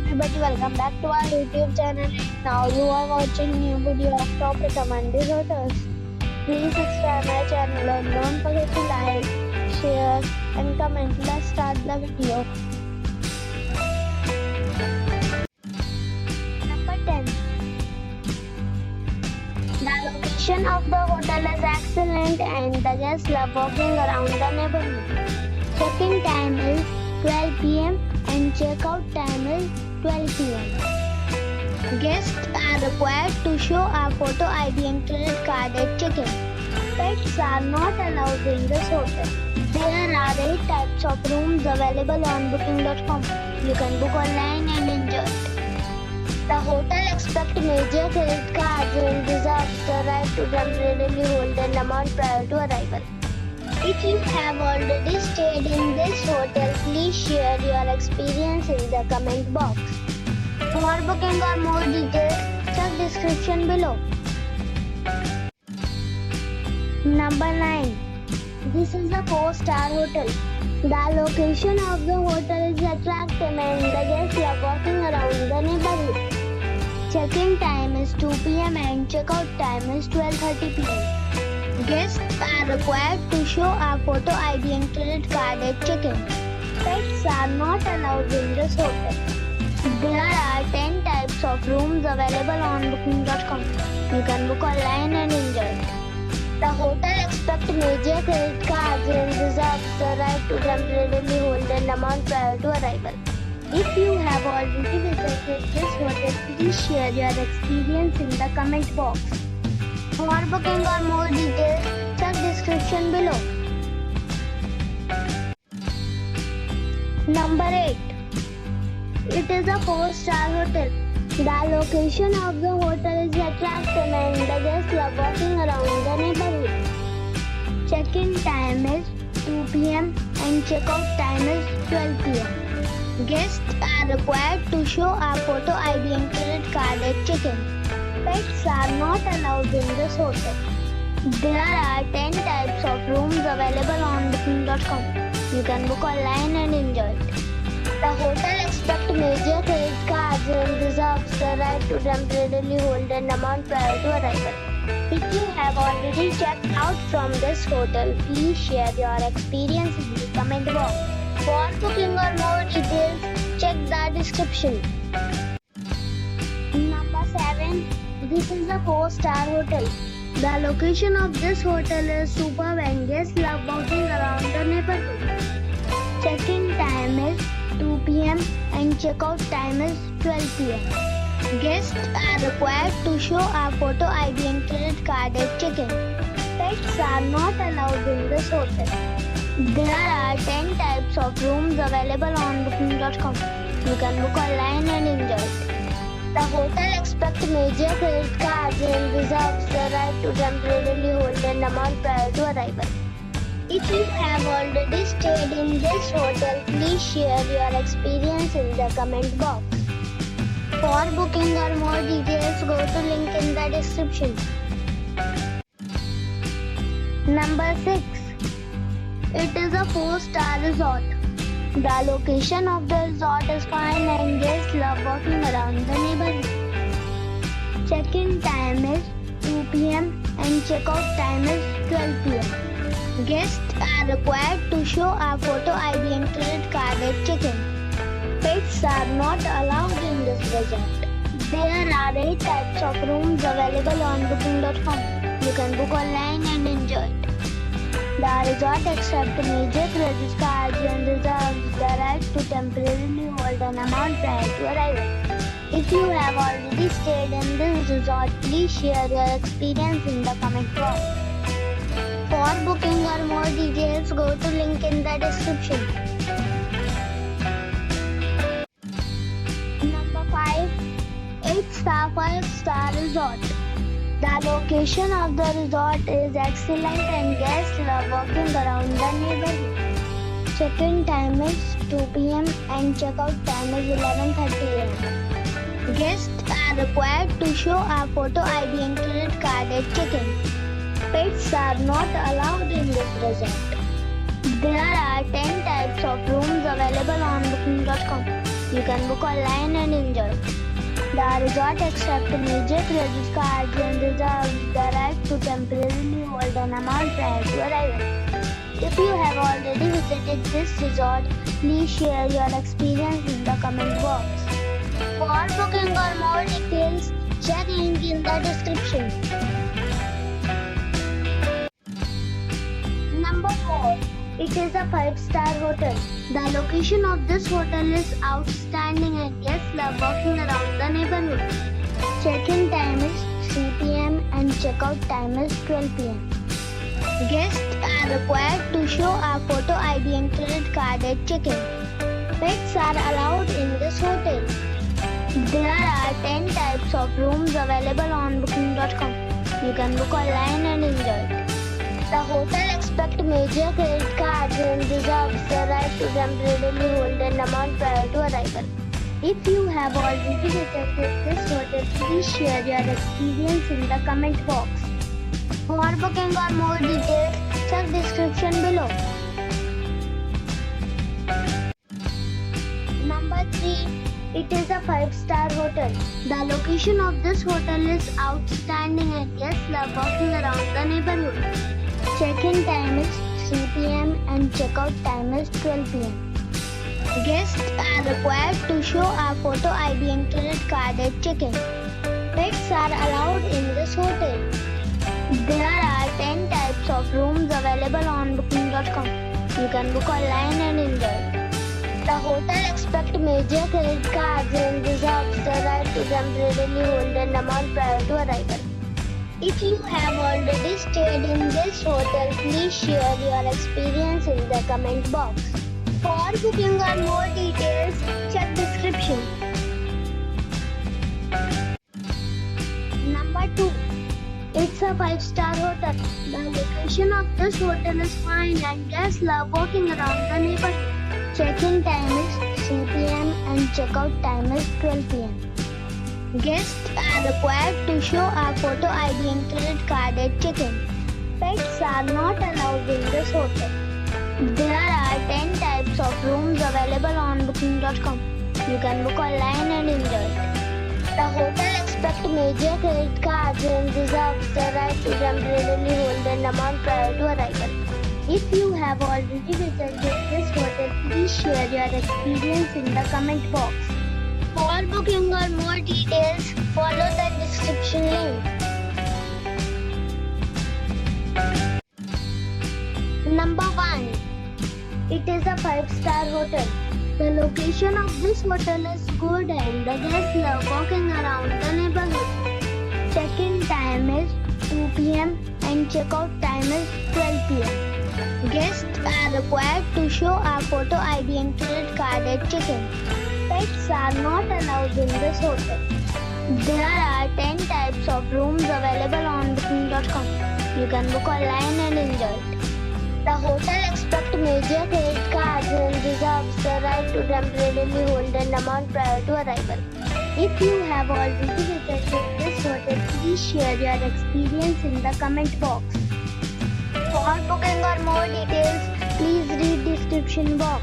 everybody, welcome back to our YouTube channel. Now you are watching new video of top recommended hotels. Please subscribe my channel and don't forget to like, share and comment. Let's start the video. Number 10. The location of the hotel is excellent and the guests love walking around the neighborhood. Check-in time is 12 p.m. and check-out time is 12 p.m. Guests are required to show a photo ID and credit card at check-in. Pets are not allowed in this hotel. There are 8 types of rooms available on booking.com. You can book online and enjoy it. The hotel expects major credit cards and reserves the right to temporarily hold an amount prior to arrival. If you have already stayed in this hotel, please share your experience in the comment box. For booking or more details, check description below. Number 9. This is a 4-star hotel. The location of the hotel is attractive and the guests love walking around the neighborhood. Check-in time is 2 p.m. and check-out time is 12:30 p.m. Guests are required to show a photo ID and credit card at check-in. Pets are not allowed in this hotel. There are 10 types of rooms available on booking.com. You can book online and enjoy it. The hotel expects major credit cards and reserves the right to temporarily hold an amount prior to arrival. If you have already visited this hotel, please share your experience in the comment box. For booking or more details, check description below. Number 8. It is a 4-star hotel. The location of the hotel is attractive and the guests love walking around the neighborhood. Check-in time is 2 p.m. and check-out time is 12 p.m. Guests are required to show a photo ID and credit card at check-in. Pets are not allowed in this hotel. There are 10 types of rooms available on booking.com. You can book online and enjoy it. The hotel expects major credit cards and reserves the right to temporarily hold an amount prior to arrival. If you have already checked out from this hotel, please share your experience in the comment box. For booking or more details, check the description. Number 7. This is a 4-star hotel. The location of this hotel is superb and guests love walking around the neighborhood. Check-in time is 2 p.m. and check-out time is 12 p.m. Guests are required to show a photo ID and credit card at check-in. Pets are not allowed in this hotel. There are 10 types of rooms available on booking.com. You can book online and enjoy it. The hotel expects major credit cards and reserves the right to temporarily hold an amount prior to arrival. If you have already stayed in this hotel, please share your experience in the comment box. For booking or more details, go to link in the description. Number 6. It is a 4-star resort. The location of the resort is fine and guests love walking around the neighborhood. Check-in time is 2 p.m. and check-out time is 12 p.m. Guests are required to show a photo ID and credit card at check-in. Pets are not allowed in this resort. There are 8 types of rooms available on booking.com. You can book online and enjoy it. The resort accepts major credit cards and reserves the right to temporarily hold an amount prior to arrival. If you have already stayed in this resort, please share your experience in the comment box. For booking or more details, go to link in the description. Number 5. 8-star 5-star resort. The location of the resort is excellent and guests love walking around the neighborhood. Check-in time is 2 p.m. and check-out time is 11:30 a.m. Guests are required to show a photo ID and credit card at check-in. Pets are not allowed in this resort. There are 10 types of rooms available on booking.com. You can book online and enjoy. The resort accepts major credit cards and reserves the right to temporarily hold an amount prior to arrival. If you have already visited this resort, please share your experience in the comment box. For booking or more details, check link in the description. Number 4. It is a 5-star hotel. The location of this hotel is outstanding and guests love walking around the neighborhood. Check-in time is 3 p.m. and check-out time is 12 p.m. Guests are required to show a photo ID and credit card at check-in. Pets are allowed in this hotel. There are 10 types of rooms available on booking.com. You can book online and enjoy it. The hotel expects major credit cards and reserves the right to temporarily hold an amount prior to arrival. If you have already visited this hotel, please share your experience in the comment box. For booking or more details, check description below. Number 3. It is a 5-star hotel. The location of this hotel is outstanding and guests love walking around the neighborhood. Check-in time is 3 p.m. and check-out time is 12 p.m. Guests are required to show a photo ID and credit card at check-in. Pets are allowed in this hotel. There are 10 types of rooms available on booking.com. You can book online and enjoy it. The hotel expects major credit cards and reserves the right to temporarily hold an amount prior to arrival. If you have already stayed in this hotel, please share your experience in the comment box. For booking or more details, check description. Number 2. It's a 5-star hotel. The location of this hotel is fine and guests love walking around the neighborhood. Check-in time is 3 p.m. and check-out time is 12 p.m. Guests are required to show a photo ID and credit card at check-in. Pets are not allowed in this hotel. There are 10 types of rooms available on booking.com. You can book online and enjoy it. The hotel expects major credit cards and reserves the right to temporarily hold an amount prior to arrival. If you have already visited this hotel, please share your experience in the comment box. For booking or more details, follow the description link. Number 1. It is a 5-star hotel. The location of this hotel is good and the guests love walking around the neighborhood. Check-in time is 2 p.m. and check-out time is 12 p.m. Guests are required to show a photo ID and credit card at check-in. Pets are not allowed in this hotel. There are 10 types of rooms available on booking.com. You can book online and enjoy it. The hotel expects major credit cards and reserves the right to temporarily hold an amount prior to arrival. If you have already visited this hotel, please share your experience in the comment box. For booking or more details, please read description box.